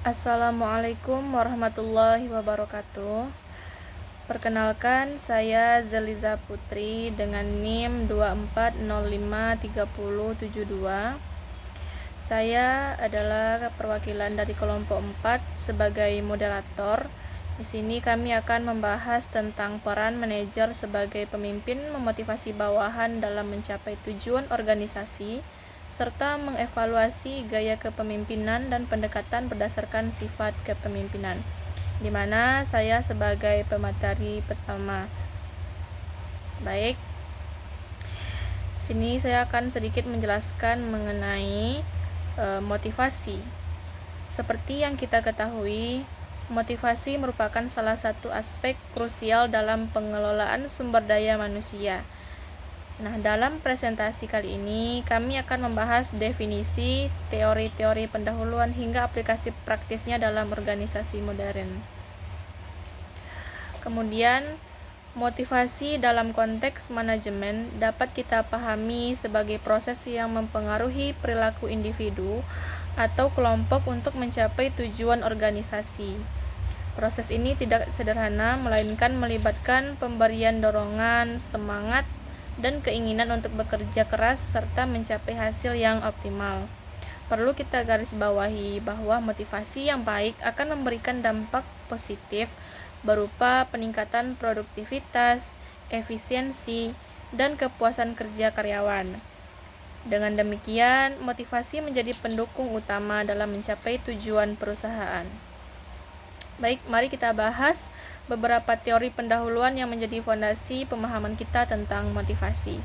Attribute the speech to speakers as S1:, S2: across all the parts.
S1: Assalamualaikum warahmatullahi wabarakatuh. Perkenalkan, saya Zeliza Putri dengan NIM 24053072. Saya adalah perwakilan dari kelompok 4 sebagai moderator. Di sini kami akan membahas tentang peran manajer sebagai pemimpin memotivasi bawahan dalam mencapai tujuan organisasi, serta mengevaluasi gaya kepemimpinan dan pendekatan berdasarkan sifat kepemimpinan, di mana saya sebagai pemateri pertama. Baik, sini saya akan sedikit menjelaskan mengenai motivasi. Seperti yang kita ketahui, motivasi merupakan salah satu aspek krusial dalam pengelolaan sumber daya manusia. Nah, dalam presentasi kali ini kami akan membahas definisi, teori-teori pendahuluan hingga aplikasi praktisnya dalam organisasi modern. Kemudian, motivasi dalam konteks manajemen dapat kita pahami sebagai proses yang mempengaruhi perilaku individu atau kelompok untuk mencapai tujuan organisasi. Proses ini tidak sederhana, melainkan melibatkan pemberian dorongan, semangat, dan keinginan untuk bekerja keras serta mencapai hasil yang optimal. Perlu kita garis bawahi bahwa motivasi yang baik akan memberikan dampak positif berupa peningkatan produktivitas, efisiensi, dan kepuasan kerja karyawan. Dengan demikian, motivasi menjadi pendukung utama dalam mencapai tujuan perusahaan. Baik, mari kita bahas beberapa teori pendahuluan yang menjadi fondasi pemahaman kita tentang motivasi.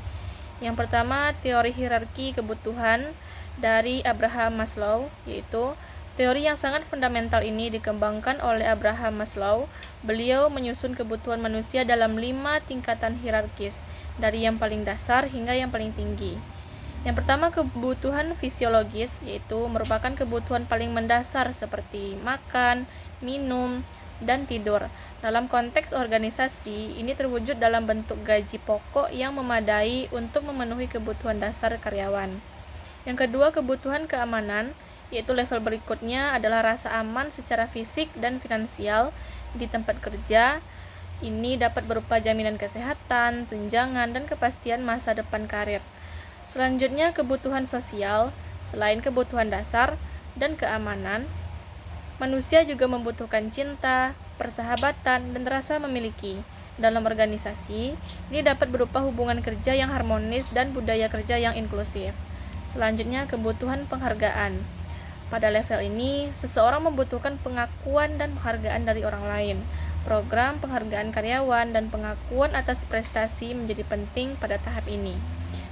S1: Yang pertama, teori hierarki kebutuhan dari Abraham Maslow, yaitu teori yang sangat fundamental ini dikembangkan oleh Abraham Maslow. Beliau menyusun kebutuhan manusia dalam 5 tingkatan hierarkis, dari yang paling dasar hingga yang paling tinggi. Yang pertama, kebutuhan fisiologis, yaitu merupakan kebutuhan paling mendasar seperti makan, minum, dan tidur. Dalam konteks organisasi, ini terwujud dalam bentuk gaji pokok yang memadai untuk memenuhi kebutuhan dasar karyawan. Yang kedua, kebutuhan keamanan, yaitu level berikutnya adalah rasa aman secara fisik dan finansial di tempat kerja. Ini dapat berupa jaminan kesehatan, tunjangan, dan kepastian masa depan karir. Selanjutnya, kebutuhan sosial. Selain kebutuhan dasar dan keamanan, manusia juga membutuhkan cinta, persahabatan, dan rasa memiliki. Dalam organisasi, ini dapat berupa hubungan kerja yang harmonis dan budaya kerja yang inklusif. Selanjutnya, kebutuhan penghargaan. Pada level ini, seseorang membutuhkan pengakuan dan penghargaan dari orang lain. Program penghargaan karyawan dan pengakuan atas prestasi menjadi penting pada tahap ini.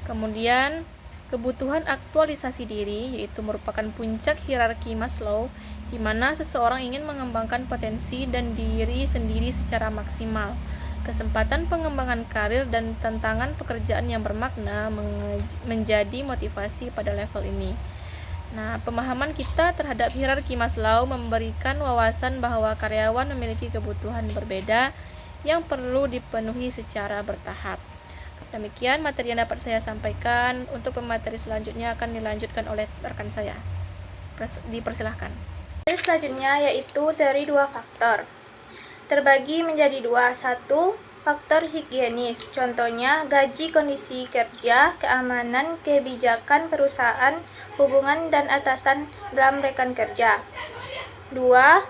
S1: Kemudian, kebutuhan aktualisasi diri, yaitu merupakan puncak hierarki Maslow, di mana seseorang ingin mengembangkan potensi dan diri sendiri secara maksimal. Kesempatan pengembangan karir dan tantangan pekerjaan yang bermakna menjadi motivasi pada level ini. Nah, pemahaman kita terhadap hierarki Maslow memberikan wawasan bahwa karyawan memiliki kebutuhan berbeda yang perlu dipenuhi secara bertahap. Demikian materi yang dapat saya sampaikan. Untuk pemateri selanjutnya akan dilanjutkan oleh rekan saya. Dipersilahkan.
S2: Teori selanjutnya yaitu teori 2 faktor. Terbagi menjadi 2. 1. Faktor higienis, contohnya gaji, kondisi kerja, keamanan, kebijakan perusahaan, hubungan dan atasan dalam rekan kerja. 2.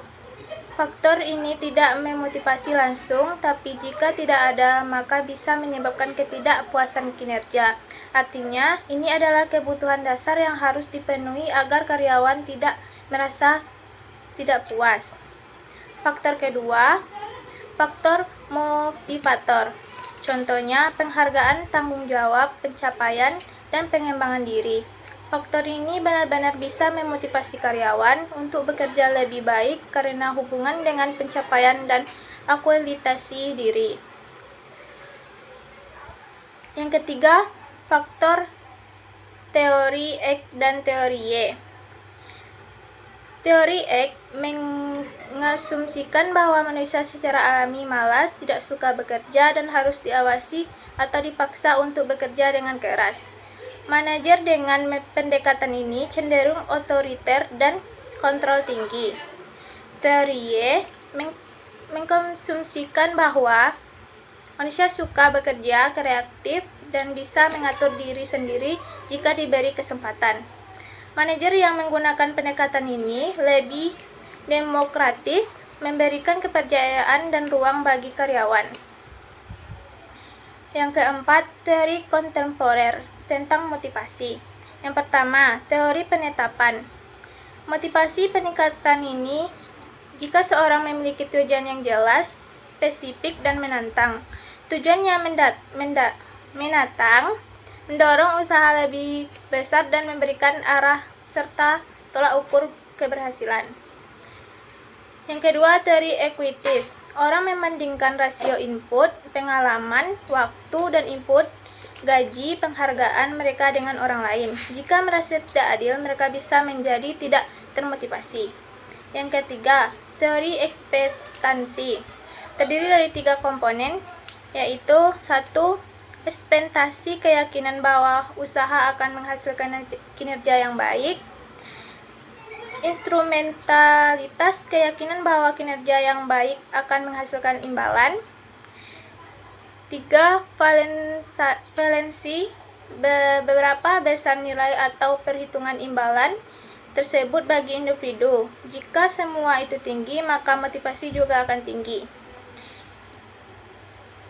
S2: Faktor ini tidak memotivasi langsung, tapi jika tidak ada, maka bisa menyebabkan ketidakpuasan kinerja. Artinya, ini adalah kebutuhan dasar yang harus dipenuhi agar karyawan tidak merasa tidak puas. Faktor kedua, faktor motivator. Contohnya, penghargaan, tanggung jawab, pencapaian, dan pengembangan diri. Faktor ini benar-benar bisa memotivasi karyawan untuk bekerja lebih baik karena hubungan dengan pencapaian dan akualitasi diri. Yang ketiga, faktor teori X dan teori Y. Teori X mengasumsikan bahwa manusia secara alami malas, tidak suka bekerja, dan harus diawasi atau dipaksa untuk bekerja dengan keras. Manajer dengan pendekatan ini cenderung otoriter dan kontrol tinggi. Teori Y mengkonsumsikan bahwa manusia suka bekerja, kreatif, dan bisa mengatur diri sendiri jika diberi kesempatan. Manajer yang menggunakan pendekatan ini lebih demokratis, memberikan kepercayaan dan ruang bagi karyawan. Yang keempat, teori kontemporer tentang motivasi. Yang pertama, teori penetapan. Motivasi peningkatan ini jika seorang memiliki tujuan yang jelas, spesifik, dan menantang. Tujuannya menantang, mendorong usaha lebih besar dan memberikan arah serta tolak ukur keberhasilan. Yang kedua, teori equities. Orang membandingkan rasio input, pengalaman, waktu, dan input, gaji, penghargaan mereka dengan orang lain. Jika merasa tidak adil, mereka bisa menjadi tidak termotivasi. Yang ketiga, teori ekspektasi. Terdiri dari 3 komponen, yaitu 1. Ekspektasi keyakinan bahwa usaha akan menghasilkan kinerja yang baik. Instrumentalitas keyakinan bahwa kinerja yang baik akan menghasilkan imbalan. 3. Valensi beberapa besar nilai atau perhitungan imbalan tersebut bagi individu. Jika semua itu tinggi, maka motivasi juga akan tinggi.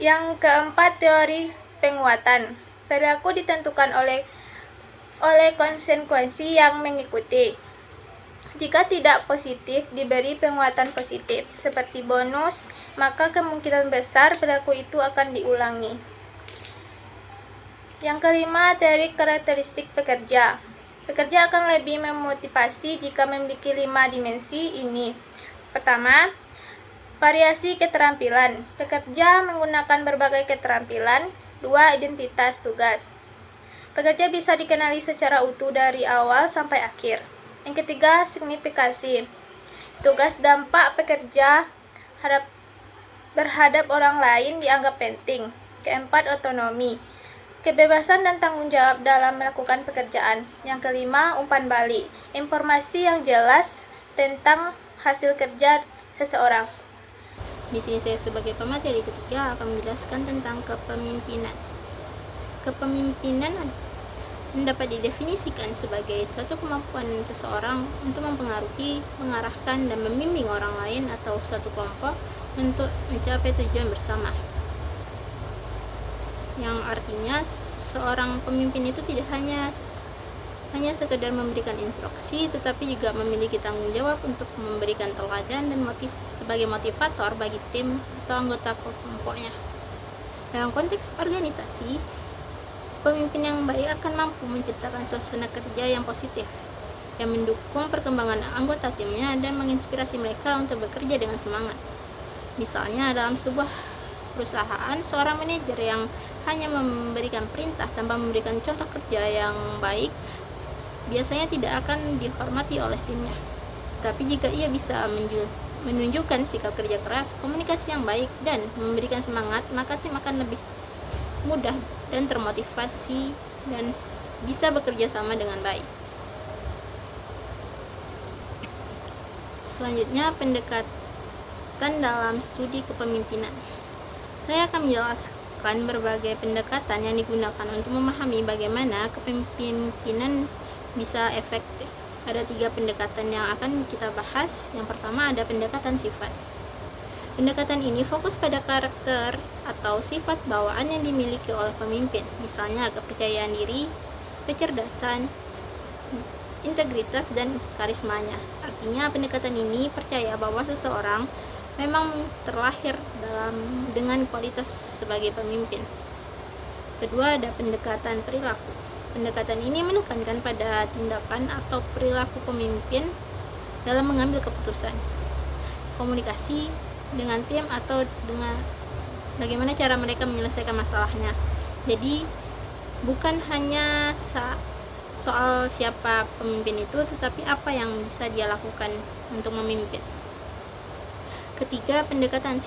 S2: Yang keempat, teori penguatan. Perilaku ditentukan oleh konsekuensi yang mengikuti. Jika tidak positif, diberi penguatan positif, seperti bonus, maka kemungkinan besar perilaku itu akan diulangi. Yang kelima, teori karakteristik pekerja. Pekerja akan lebih memotivasi jika memiliki 5 dimensi ini. Pertama, variasi keterampilan. Pekerja menggunakan berbagai keterampilan. 2. Identitas tugas. Pekerja bisa dikenali secara utuh dari awal sampai akhir. Yang ketiga, signifikasi. Tugas dampak pekerja berhadap orang lain dianggap penting. Keempat, otonomi. Kebebasan dan tanggung jawab dalam melakukan pekerjaan. Yang kelima, umpan balik. Informasi yang jelas tentang hasil kerja seseorang.
S1: Di sini saya sebagai pemateri ketiga akan menjelaskan tentang kepemimpinan. Kepemimpinan dapat didefinisikan sebagai suatu kemampuan seseorang untuk mempengaruhi, mengarahkan, dan membimbing orang lain atau suatu kelompok untuk mencapai tujuan bersama. Yang artinya seorang pemimpin itu tidak hanya sekedar memberikan instruksi, tetapi juga memiliki tanggung jawab untuk memberikan teladan dan sebagai motivator bagi tim atau anggota kelompoknya. Dalam konteks organisasi, pemimpin yang baik akan mampu menciptakan suasana kerja yang positif, yang mendukung perkembangan anggota timnya dan menginspirasi mereka untuk bekerja dengan semangat. Misalnya dalam sebuah perusahaan, seorang manajer yang hanya memberikan perintah tanpa memberikan contoh kerja yang baik biasanya tidak akan dihormati oleh timnya. Tapi jika ia bisa menunjukkan sikap kerja keras, komunikasi yang baik, dan memberikan semangat, maka tim akan lebih mudah dan termotivasi dan bisa bekerja sama dengan baik. Selanjutnya, pendekatan dalam studi kepemimpinan. Saya akan menjelaskan berbagai pendekatan yang digunakan untuk memahami bagaimana kepemimpinan bisa efektif. Ada 3 pendekatan yang akan kita bahas. Yang pertama ada pendekatan sifat. Pendekatan ini fokus pada karakter atau sifat bawaan yang dimiliki oleh pemimpin, misalnya kepercayaan diri, kecerdasan, integritas, dan karismanya. Artinya pendekatan ini percaya bahwa seseorang memang terlahir dengan kualitas sebagai pemimpin. Kedua, ada pendekatan perilaku. Pendekatan ini menekankan pada tindakan atau perilaku pemimpin dalam mengambil keputusan, komunikasi dengan tim, atau dengan bagaimana cara mereka menyelesaikan masalahnya. Jadi bukan hanya soal siapa pemimpin itu, tetapi apa yang bisa dia lakukan untuk memimpin. Ketiga, pendekatan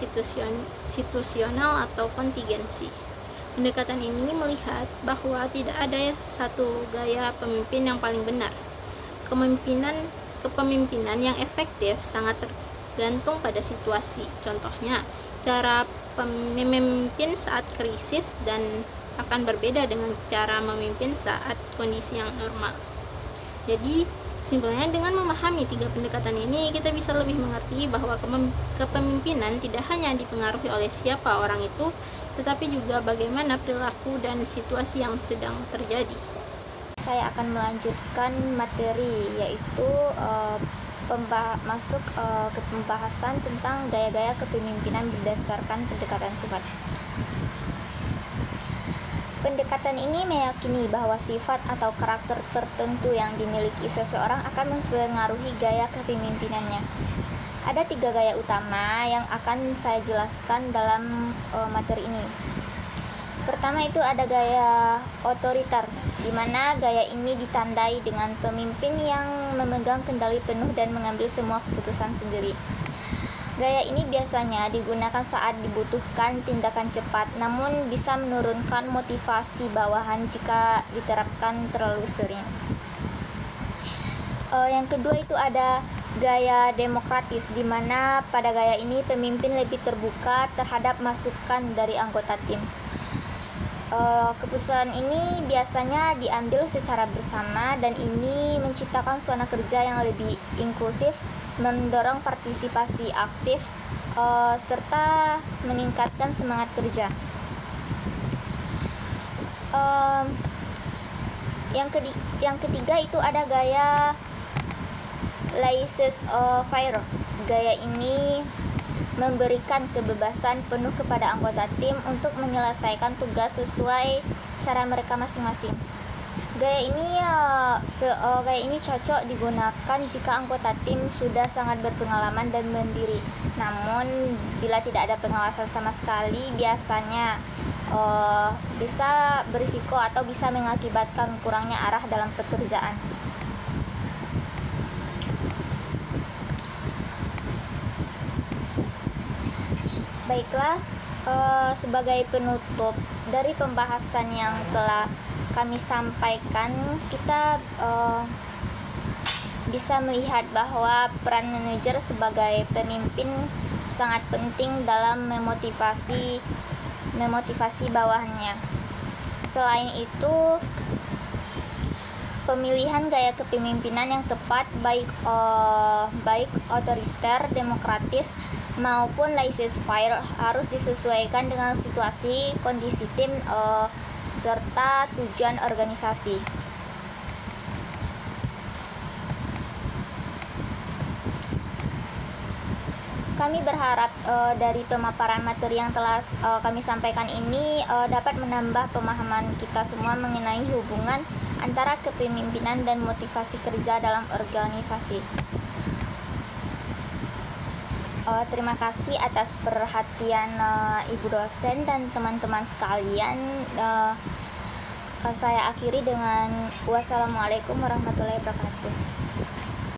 S1: situasional atau kontingensi. Pendekatan ini melihat bahwa tidak ada satu gaya pemimpin yang paling benar. Kepemimpinan yang efektif sangat
S3: bergantung pada situasi. Contohnya, cara memimpin saat krisis dan akan berbeda dengan cara memimpin saat kondisi yang normal. Jadi, kesimpulannya, dengan memahami 3 pendekatan ini, kita bisa lebih mengerti bahwa kepemimpinan tidak hanya dipengaruhi oleh siapa orang itu, tetapi juga bagaimana perilaku dan situasi yang sedang terjadi.
S4: Saya akan melanjutkan materi, yaitu masuk ke pembahasan tentang gaya-gaya kepemimpinan berdasarkan pendekatan sifat. Pendekatan ini meyakini bahwa sifat atau karakter tertentu yang dimiliki seseorang akan mempengaruhi gaya kepemimpinannya. Ada 3 gaya utama yang akan saya jelaskan dalam materi ini. Pertama itu ada gaya otoriter, di mana gaya ini ditandai dengan pemimpin yang memegang kendali penuh dan mengambil semua keputusan sendiri. Gaya ini biasanya digunakan saat dibutuhkan tindakan cepat, namun bisa menurunkan motivasi bawahan jika diterapkan terlalu sering. Yang kedua itu ada gaya demokratis, di mana pada gaya ini pemimpin lebih terbuka terhadap masukan dari anggota tim. Keputusan ini biasanya diambil secara bersama, dan ini menciptakan suasana kerja yang lebih inklusif, mendorong partisipasi aktif, serta meningkatkan semangat kerja. Yang ketiga itu ada gaya laissez-faire. Gaya ini memberikan kebebasan penuh kepada anggota tim untuk menyelesaikan tugas sesuai cara mereka masing-masing. Gaya ini cocok digunakan jika anggota tim sudah sangat berpengalaman dan mandiri. Namun bila tidak ada pengawasan sama sekali, biasanya bisa berisiko atau bisa mengakibatkan kurangnya arah dalam pekerjaan. Baiklah, sebagai penutup dari pembahasan yang telah kami sampaikan, kita bisa melihat bahwa peran manajer sebagai pemimpin sangat penting dalam memotivasi bawahannya. Selain itu, pemilihan gaya kepemimpinan yang tepat, baik otoriter, demokratis, maupun laissez-faire, harus disesuaikan dengan situasi, kondisi tim, serta tujuan organisasi. Kami berharap dari pemaparan materi yang telah kami sampaikan ini dapat menambah pemahaman kita semua mengenai hubungan antara kepemimpinan dan motivasi kerja dalam organisasi. Terima kasih atas perhatian Ibu dosen dan teman-teman sekalian. Saya akhiri dengan wassalamualaikum warahmatullahi wabarakatuh.